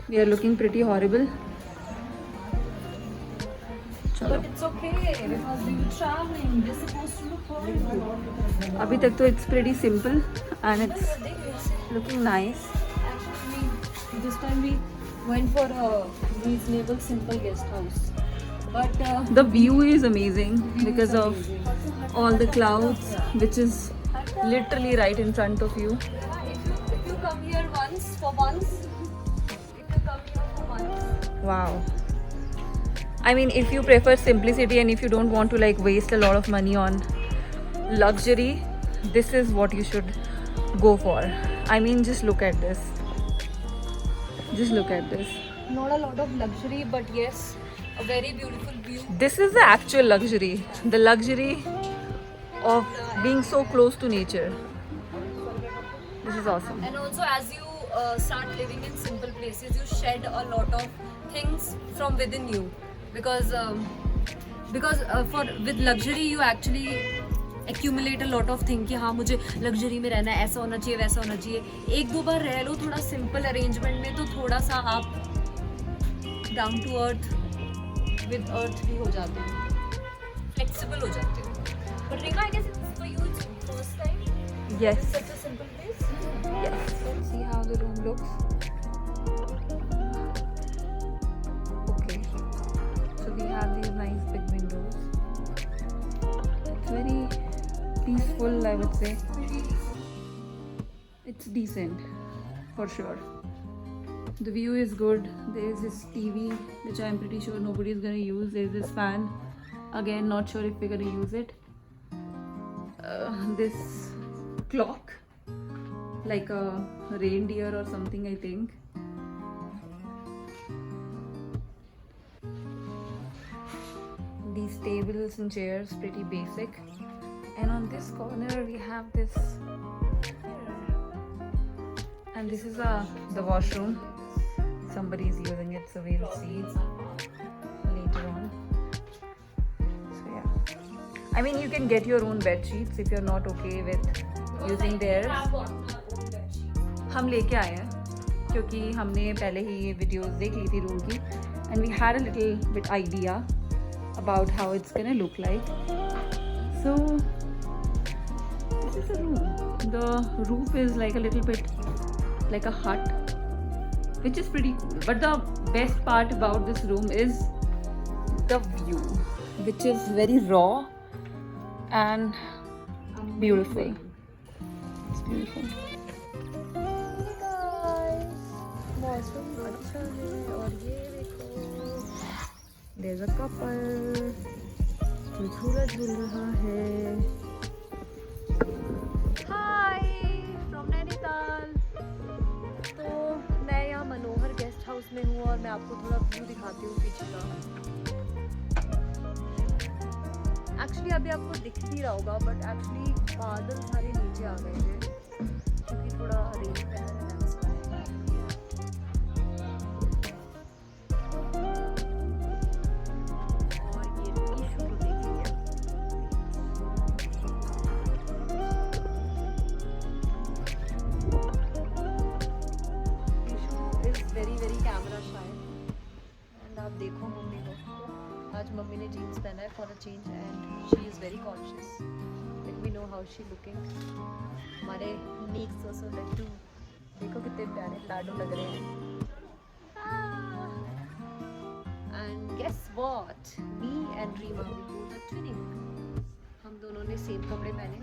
We are looking pretty horrible. चलो. But it's okay because we were traveling. We're supposed to look horrible. अभी तक तो it's pretty simple and it's looking nice. Actually, this time we went for a reasonable, simple guest house. But The view is amazing because of all the clouds, which is literally right in front of you. if you come here once, Wow. I mean, if you prefer simplicity and if you don't want to like waste a lot of money on luxury, this is what you should go for. I mean, just look at this. Just look at this. not a lot of luxury, but yes, a very beautiful view. This is the actual luxury. The luxury of being so close to nature. This is awesome. And also, as you start living in simple places, you shed a lot of things from within you, because for with luxury you actually accumulate a lot of things कि हाँ मुझे luxury में रहना है, ऐसा होना चाहिए, वैसा होना चाहिए. एक दो बार रह लो थोड़ा simple arrangement में, तो थोड़ा सा आप down to earth with earth भी हो जाते हो, flexible हो जाते हो. But Rika, I guess it's for you, it's first time. Yes. Such a simple place. Yes. Let's see how the room looks. Okay. So we have these nice big windows. It's very peaceful, I would say. It's decent, for sure. The view is good. There is this TV, which I'm pretty sure nobody is gonna use. There's this fan. Again, not sure if we're gonna use it. This clock, like a reindeer or something, I think. These tables and chairs, pretty basic. And on this corner, we have this. And this is the washroom. Somebody is using it, so we'll see later on. So yeah, I mean, you can get your own bed sheets if you're not okay with using theirs. हम लेके आए हैं क्योंकि हमने पहले ही ये videos देख ली थी रूम की, and we had a little bit idea about how it's gonna look like. So this is the room. The roof is like a little bit like a hut, which is pretty cool. But the best part about this room is the view, which is very raw and beautiful. It's beautiful. मौसम अच्छा है और ये देखो There's a couple. कोई झूला झूल रहा है. हाय फ्रॉम नैनीताल. तो मैं यहाँ मनोहर गेस्ट हाउस में हूँ और मैं आपको थोड़ा व्यू दिखाती हूँ पीछे का. एक्चुअली अभी आपको दिख नहीं रहा होगा, बट एक्चुअली बादल सारे नीचे आ गए हैं क्योंकि थोड़ा रेन पहले देखो मम्मी को. आज मम्मी ने जीन्स पहना है for a change and she is very conscious. Let me know how she looking. हमारे नीक्स ऑल्सो लड्डू देखो कितने प्यारे लाडू लग रहे हैं. And guess what, me and Reema we both are twinning. हम दोनों ने सेम कपड़े पहने.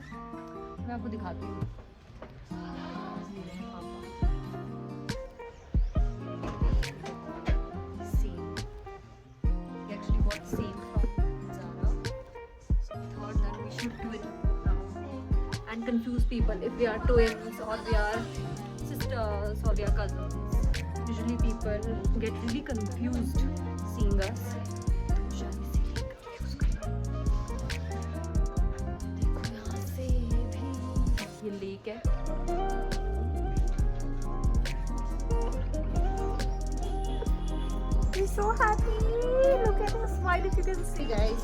मैं आपको दिखाती हूँ. Same from Zara, so we thought that we should do it now and confuse people if we are twins or we are sisters or we are cousins. Usually people get really confused seeing us. देखो यहाँ से भी ये lake है. He's so happy. Look at his smile if you can see, guys.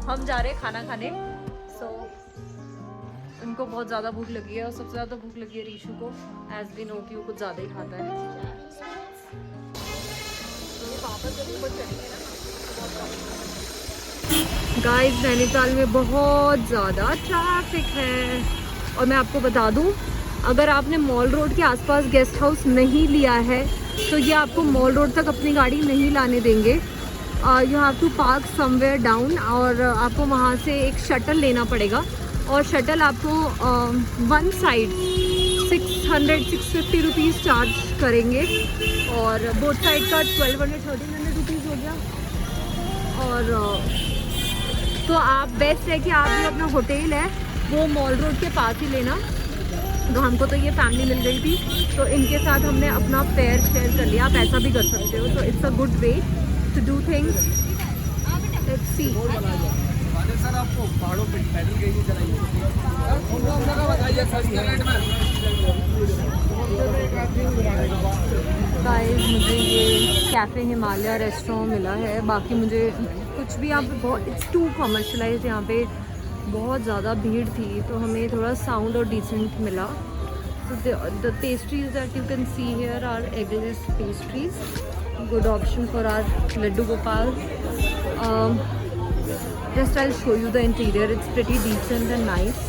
हम जा रहे हैं खाना खाने. So इनको बहुत ज़्यादा भूख लगी है और सबसे ज़्यादा भूख लगी है रीशु को, एज भी नो कि वो कुछ ज़्यादा ही खाता है। गाइस नैनीताल में बहुत ज़्यादा ट्रैफिक है और मैं आपको बता दूं, अगर आपने मॉल रोड के आसपास गेस्ट हाउस नहीं लिया है तो ये आपको मॉल रोड तक अपनी गाड़ी नहीं लाने देंगे। You have to park somewhere down और आपको वहाँ से एक शटल लेना पड़ेगा और शटल आपको वन साइड 650 रुपीज़ चार्ज करेंगे और बोथ साइड का 1200-1300 रुपीज़ हो गया। और तो आप बेस्ट है कि आप जो अपना होटल है वो मॉल रोड के पास ही लेना। तो हमको तो ये फैमिली मिल गई थी तो इनके साथ हमने अपना फेयर शेयर कर लिया। आप ऐसा भी कर सकते हो, तो it's a good way to do things. Let's see. Sir आपको पहाड़ों पे पैदल गई गाइस मुझे ये कैफ़े हिमालय रेस्टोरेंट मिला है, बाकी मुझे कुछ भी यहाँ पे बहुत इट्स टू कमर्शलाइज, यहाँ पे बहुत ज़्यादा भीड़ थी तो हमें थोड़ा साउंड और डिसेंट मिला। So the pastries that you can see here are eggless pastries. Good option for our Laddu Gopal. Just I'll show you the interior. It's pretty decent and nice.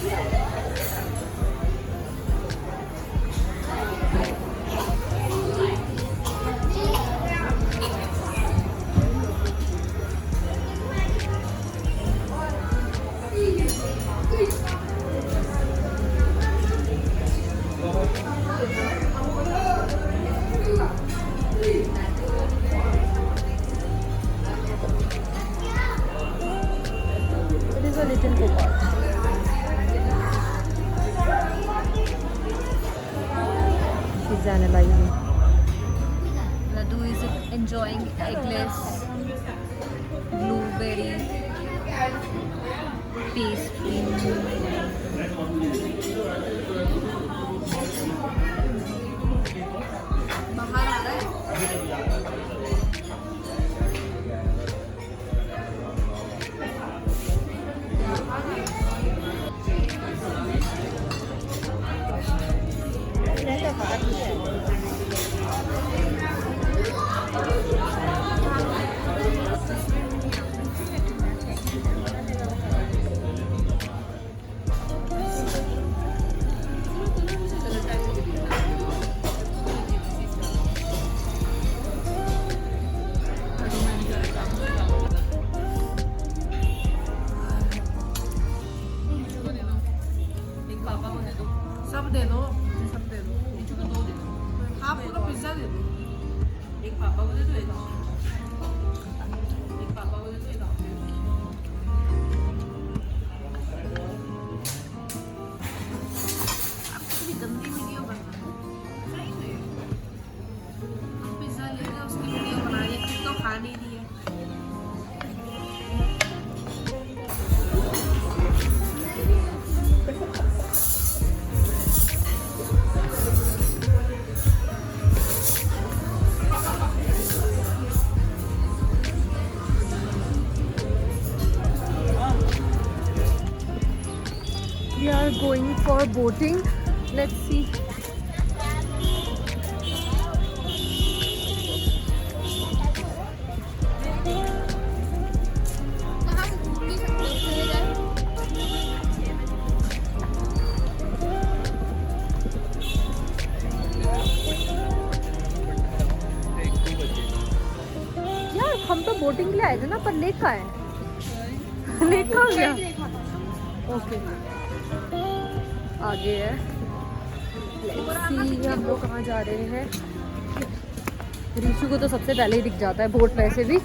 A little Gopal. She's analyzing. Laddu is enjoying eggless blueberry pastry. बाहर आ रहा है। सब दे दो, सब दे दो, नीचे को 2 दे दो, हाफ पूरा पिज्जा दे दो, एक पापा को दे दो, एक पापा को दे दो, एक आप दे दो। आपको भी गंदी वीडियो बनना सही में, हम पिज्जा ले गए उसकी वीडियो बना रही है, खुद तो खा नहीं रही है। We are going for boating. Let's see. यार हम तो बोटिंग के लिए आए थे ना, पर लेक का है। लेक कहाँ गया? ओके आगे है। हम लोग कहाँ जा रहे हैं? रीशु को तो सबसे पहले ही दिख जाता है बोट, वैसे भी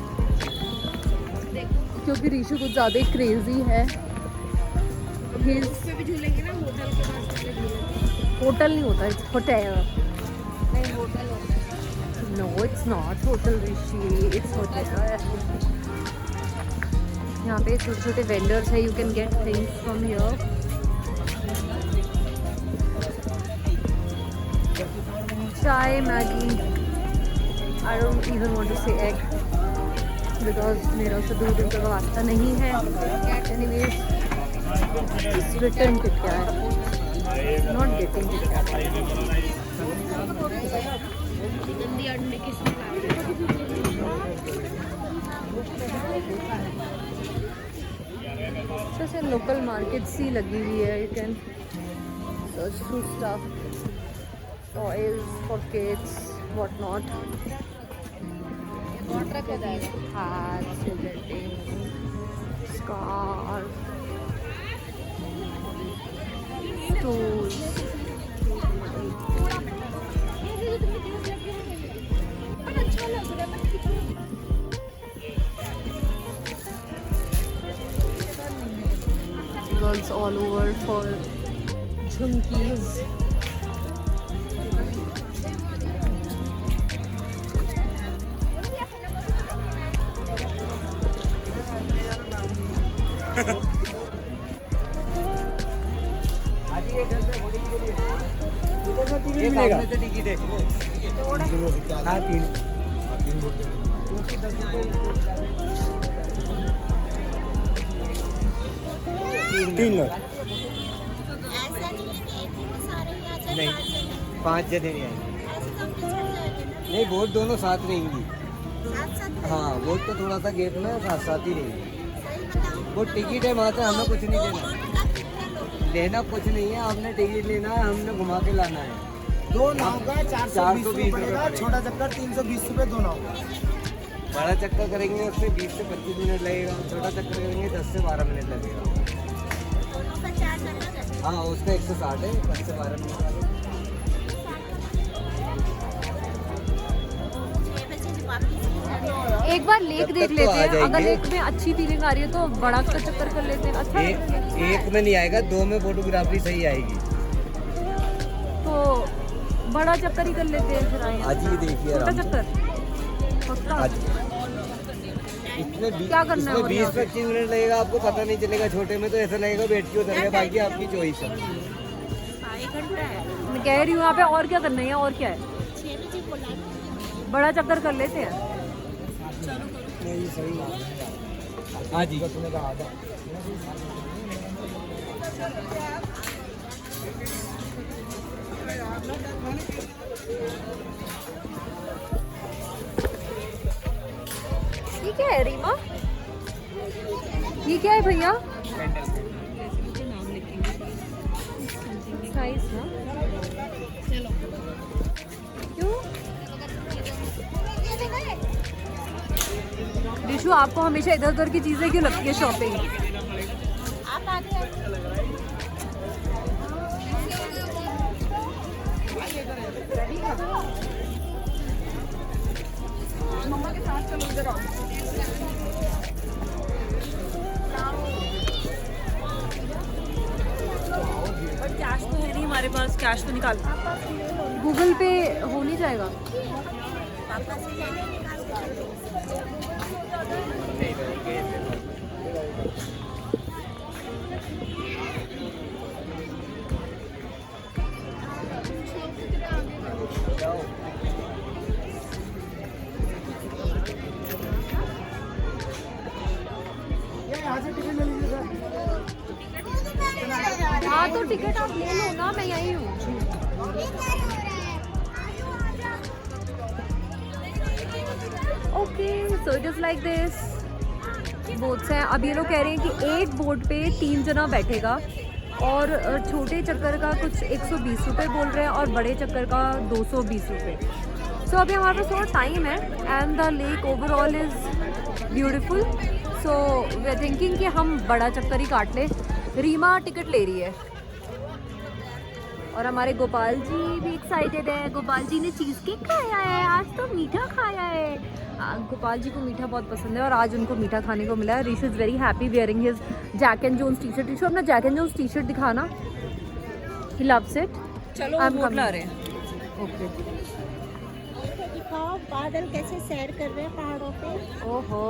क्योंकि रीशु कुछ ज़्यादा ही क्रेजी है। उसपे भी झूलेंगे ना, होटल के पास वाले झूले। होटल नहीं होता, इट्स होटल। नहीं होटल होता है। No it's not hotel Rishi, it's hotel. यहाँ पे छोटे छोटे वेंडर्स है, you can get things from here. Chai, Maggi, I don't even want to say egg because मेरा उससे दूर दूर का वास्ता नहीं है। एनीवेज रिटर्न टिप क्या है? Not getting it. गंदी अंडे की स्मेल आ रही है। जैसे लोकल मार्केट सी लगी हुई है. You can search through stuff, toys for kids, whatnot. Water हो जाएगा। Hats, scarf, stools. अच्छा लग रहा है। Girls all over for jhumkis. Ticket है। हाँ 3 लोग नहीं 5 जने नहीं आएंगे नहीं वोट दोनों साथ रहेंगी हाँ वोट तो थोड़ा सा गेप में साथ ही रहेंगी वो टिकट है वहाँ से हमें कुछ नहीं देना लेना कुछ नहीं है आपने टिकट लेना है हमने घुमा के लाना है 2 नाव का 420 रुपये पड़ेगा रुपये छोटा चक्कर 320 रुपये 2 नाव बड़ा चक्कर करेंगे उससे 20 से 25 मिनट लगेगा छोटा चक्कर करेंगे 10 से 12 मिनट लगेगा हाँ उसका 160 है 10 से 12 मिनट एक बार लेक तब देख तक तो लेते आ हैं. अगर जाएंगे. लेक में अच्छी फीलिंग आ रही है तो बड़ा का चक्कर कर लेते हैं. अच्छा लगेगा. एक में नहीं आएगा 2 में फोटोग्राफी सही आएगी तो बड़ा चक्कर ही कर लेते हैं फिर. आए आज ही देखिए छोटा आराम से। चक्कर पक्का. आज इसमें क्या करना है और यहाँ पे? 20-25 मिनट लगेगा आपको पता नहीं चलेगा छोटे में तो ऐसा लगेगा बैठ के उतर गया बाकी आपकी चॉइस है 1 घंटा है। मैं कह रही हूँ यहाँ पे और क्या करना है. यहाँ और क्या है. 6 बजे बोला। बड़ा चक्कर कर लेते हैं. नहीं सही हाँ जी ये क्या है रीमा. ये क्या है भैया. साइज ना. क्यों रिशु आपको हमेशा इधर उधर की चीजें क्यों लगती है शॉपिंग. आप आगे मम्मा के साथ चलो इधर आओ. और कैश तो है नहीं हमारे पास. कैश तो निकाल. गूगल पे हो नहीं जाएगा. पापा से जाने निकाल यहाँ से टिकट ले लीजिए सर हाँ तो टिकट आप ले लो ना. मैं यही हूँ. Okay so it is like this. Boats हैं. अब ये लोग कह रहे हैं कि एक बोट पे 3 जना बैठेगा और छोटे चक्कर का कुछ 120 रुपये बोल रहे हैं और बड़े चक्कर का 220 रुपये. सो अभी हमारे पास थोड़ा टाइम है and the lake overall is beautiful. So we are thinking कि हम बड़ा चक्कर ही काट ले. रीमा टिकट ले रही है और हमारे गोपाल जी भी एक्साइटेड है. गोपाल जी ने चीज़ केक खाया है. आज तो मीठा खाया है. गोपाल जी को मीठा बहुत पसंद है और आज उनको मीठा खाने को मिला है. Rishu is very happy wearing his Jack and Jones T shirt. Rishu अपना Jack and Jones T shirt दिखाना. He loves it. चलो I'm वोट ला coming. रहे हैं. ओके. दिखाओ बादल कैसे सैर कर रहे हैं पहाड़ों पे. ओहो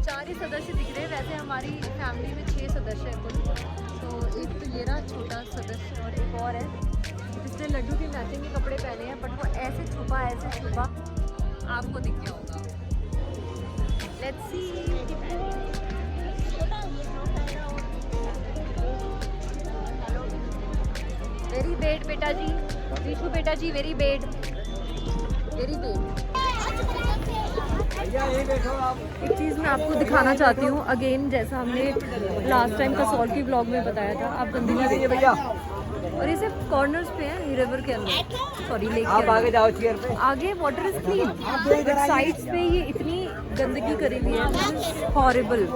चार ही सदस्य दिख रहे हैं. वैसे हमारी फैमिली में 6 सदस्य हैं कुल. तो एक तो ये रहा छोटा सदस्य और एक और है जिसने लड्डू के मैचिंग के कपड़े पहने हैं, बट वो ऐसे छुपा आपको दिख गया होगा। Let's see. वेरी बेड बेटा जी, विशु बेटा जी, वेरी बेड, वेरी बेड। एक चीज़ मैं आपको दिखाना चाहती हूँ अगेन, जैसा हमने लास्ट टाइम कसौल की ब्लॉग में बताया था, आप गंदगी देखिए भैया, और ये सिर्फ कॉर्नर्स पे है रिवर के अंदर, सॉरी लेक के आगे जाओ चेयर पे। आगे water is clean, but sides पे ये इतनी गंदगी करी हुई है, हॉरिबल।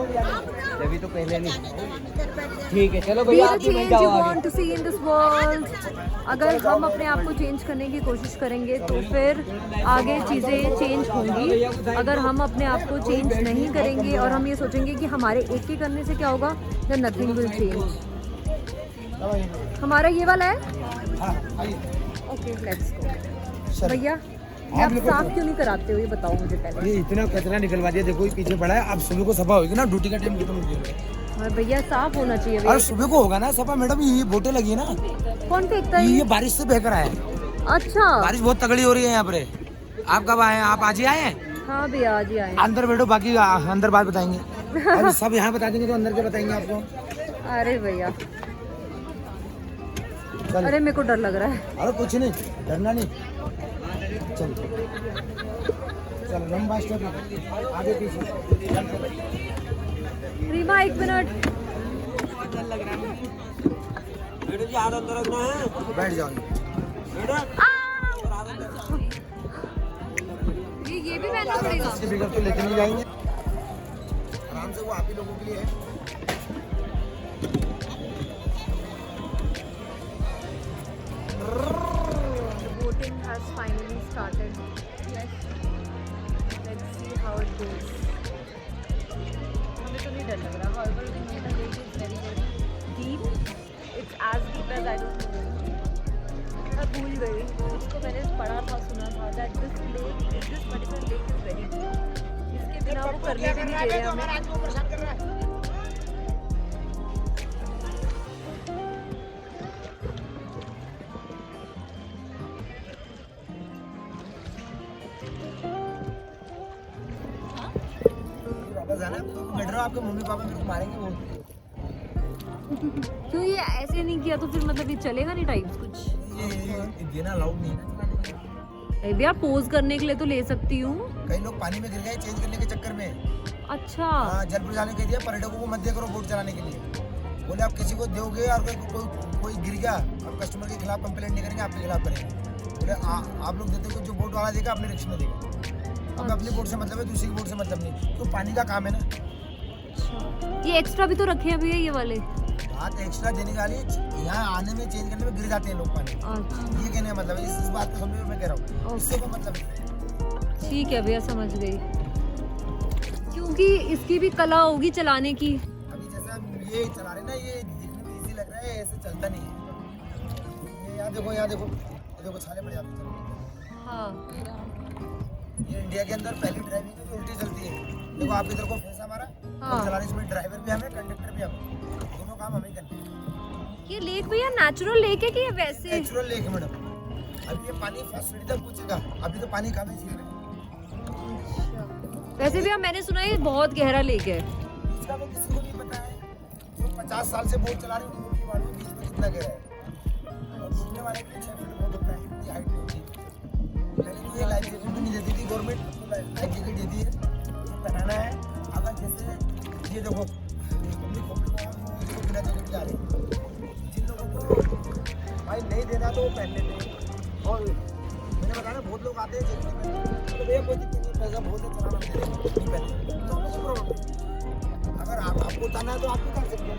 अभी तो पहले नहीं। ठीक है चलो Be भैया the आप भी change जाओ you आगे। want to see in this world. अगर हम अपने आप को चेंज करने की कोशिश करेंगे तो फिर आगे चीज़ें चेंज होंगी। अगर हम अपने आप को चेंज नहीं करेंगे और हम ये सोचेंगे कि हमारे एक के करने से क्या होगा, then nothing will change. हमारा ये वाला है, ओके लेट्स गो। भैया ये आप साफ क्यों नहीं कराते हो, ये बताओ मुझे पहले। ये इतना कचरा निकलवा दिया, देखो ये पीछे पड़ा है। अब सुबह को सफा होगी ना, ड्यूटी का टाइम खत्म हो गया। और भैया साफ होना चाहिए और भैया। सुबह को होगा ना सफा मैडम, ये बोटे लगी है ना, कौन फेंकता है ये ये? बारिश से बह कर आया है। अच्छा बारिश बहुत तगड़ी हो रही है यहाँ पर। आप कब आए हैं? आप आज ही आए हैं? हाँ भैया आज ही आए। अंदर बैठो, बाकी अंदर बात बताएंगे। अरे सब यहाँ बता देंगे तो अंदर के बताएंगे आपको। अरे भैया चलो। अरे मेरे को डर लग रहा है। अरे कुछ नहीं, डरना नहीं। चलो चलो लंबा स्टेप आगे पीछे। रीमा एक मिनट। बैठ जाओ। ये भी पहनना पड़ेगा। स्पीकर तो लेके नहीं जाएंगे, आराम से, वो आप ही लोगों के लिए है। Voting has finally started. Let's see how it goes. हमें तो नहीं डर लग रहा। However, the lake is very very deep. It's as deep as I don't know. मैं भूल गई। इसको मैंने पढ़ा था, सुना था that this particular lake is very deep. इसके बिना वो करने भी नहीं दे रहे हमें। वापस आना, बैठ रहो, आपके मम्मी पापा मेरे को मारेंगे वो। क्यों ये ऐसे नहीं किया तो फिर मतलब ये चलेगा नहीं टाइप्स कुछ? ये देना अलाउड नहीं है ना। नहीं भैया पोज करने के लिए तो ले सकती हूँ। कई लोग पानी में गिर गए चेंज करने के चक्कर में। अच्छा हाँ, जल बुझाने के लिए पर्यटकों को मत दिया करो बोट चलाने के लिए। बोले आप किसी को दोगे और कोई गिर गया, आप कस्टमर के खिलाफ कंप्लेंट नहीं करेंगे, आपके खिलाफ करेंगे। बोले आप लोग देते हो, जो बोट वाला देगा अपने रिक्श में देगा। हमें अपनी बोट से मतलब है, दूसरी की बोट से मतलब नहीं, तो पानी का काम है ना। ये एक्स्ट्रा भी तो रखे हैं भैया ये वाले। हाँ तो एक्स्ट्रा देने वाली, यहाँ आने में चेंज करने में गिर जाते हैं लोग पानी। अच्छा ये कहने का मतलब है, इस बात को समझो, मैं कह रहा हूँ इससे कोई मतलब नहीं। ठीक है भैया समझ गई, क्योंकि इसकी भी कला होगी चलाने की। अभी जैसा ये चला रहे ना, ये दिखने में इजी लग रहा है, ऐसे चलता नहीं है। ये यहाँ देखो, ये देखो छाले पड़ जाते हैं। हाँ ये इंडिया के अंदर पहली ड्राइविंग जो उल्टी चलती है। देखो आप इधर को फंसा हमारा, हाँ। चलाने इसमें ड्राइवर भी हमें, कंडक्टर भी हमें, दोनों काम हमें करने हैं। ये लेक भैया नेचुरल लेक है कि ये वैसे? नेचुरल लेक है मैडम। अभी ये पानी फर्स्ट सीढ़ी तक पूछेगा, अभी तो पानी कम है सीढ़ी में। वैसे भैया मैंने सुना है ये बहुत गहरा लेक है। इसका तो किसी को नहीं पता है, जो 50 साल से बोट चला रहे हैं उनको नहीं मालूम बीच में कितना गहरा है। और डूबने वाले के 6 फीट बोट होता है, इतनी हाइट नहीं होती। पहले तो ये लाइफ जैकेट भी नहीं देती थी गवर्नमेंट, तो लाइफ जैकेट देती है, तो पहनाना है। अगर जैसे ये देखो अपनी खोपड़ी में इसको बिना जैकेट के आ रहे हैं, जिन लोगों को भाई नहीं देना तो वो पहन लेते हैं। और मैंने बताया बहुत लोग आते हैं जैकेट में, तो भैया कोई दिक्कत नहीं, पैसा बहुत है चलाना नहीं पहले, तो हमें कोई प्रॉब्लम नहीं। अगर आपको उतारना है तो आप उतार सकते हैं।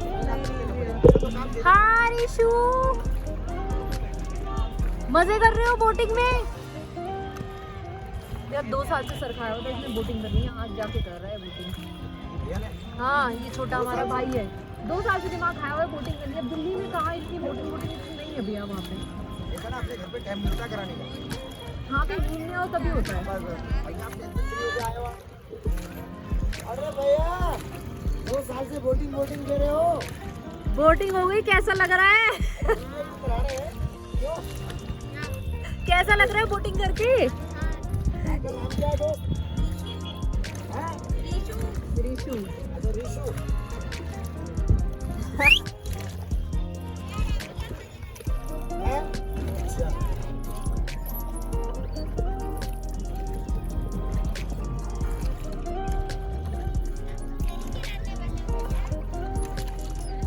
तो काम दे- हाँ रिशु मजे कर रहे हो बोटिंग में? यार 2 साल से सर खाया होता है इसने बोटिंग करनी है, आज जाके कर रहा है बोटिंग। हाँ ये छोटा हमारा भाई है, 2 साल से दिमाग खाया हुआ है बोटिंग करनी है। अब दिल्ली में कहाँ इतनी बोटिंग इतनी नहीं है भैया वहाँ पे। देखा ना, अपने घर पे टाइम मिलता है कराने का। हाँ पे घूमने आओ तभी होता है। बस भैया आप टेंशन फ्री होके आए हो। अरे भैया 2 साल से बोटिंग दे रहे हो, बोटिंग हो गई, कैसा लग रहा है? कैसा लग रहा है बोटिंग करके? रिशु।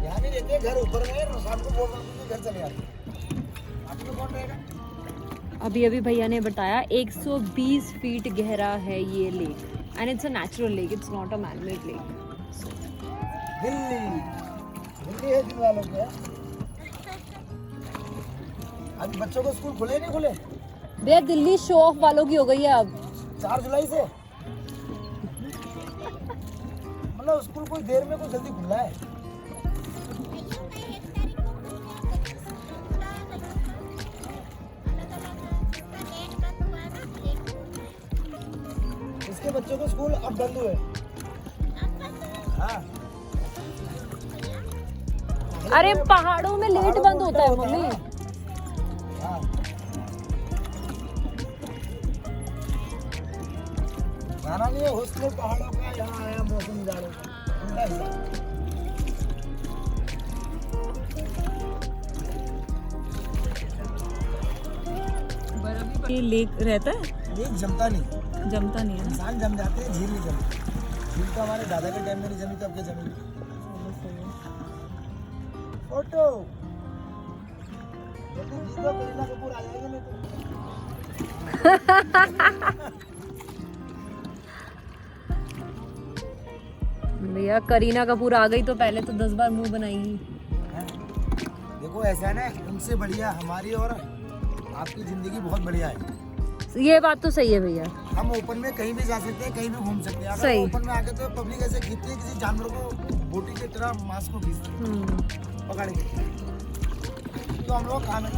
यहाँ नहीं रहते, घर ऊपर में, शाम को बोल रहा हूँ घर चले आते। आपको कौन रहेगा? अभी अभी भैया ने बताया 120 फीट गहरा है ये lake and it's a natural lake, it's not a man made lake. Delhi है जिन वालों के। अभी बच्चों को स्कूल खुले नहीं खुले? भैया दिल्ली शो ऑफ वालों की हो गई है अब. 4 जुलाई से मतलब स्कूल कोई देर में कोई जल्दी खुला है। इसके बच्चों को स्कूल अब बंद हुए। हाँ। अरे पहाड़ों में लेट बंद होता है मम्मी. हाँ। जाना नहीं है हॉस्टल पहाड़ों का, यहाँ आया मौसम जाड़े का ठंडा हिसाब। ये लेक रहता है, ये जमता नहीं, जमता नहीं है. इंसान जम जाते हैं, झील नहीं जमती। झील तो हमारे दादा के टाइम में नहीं जमी, तो अब क्या जमी? फोटो जल्दी खींच दो, करीना कपूर आ जाएगी नहीं तो। भैया करीना कपूर आ गई तो पहले तो 10 बार मुंह बनाएगी. देखो ऐसा है ना, उनसे बढ़िया हमारी और आपकी जिंदगी बहुत बढ़िया है। ये बात तो सही है भैया. हम ओपन में कहीं भी जा सकते हैं, कहीं भी घूम सकते हैं। अगर सही। ओपन में आके तो पब्लिक ऐसे खींचती है, किसी जानवर को बोटी की तरह मांस को खींचती है पकड़ के। तो हम लोग काम है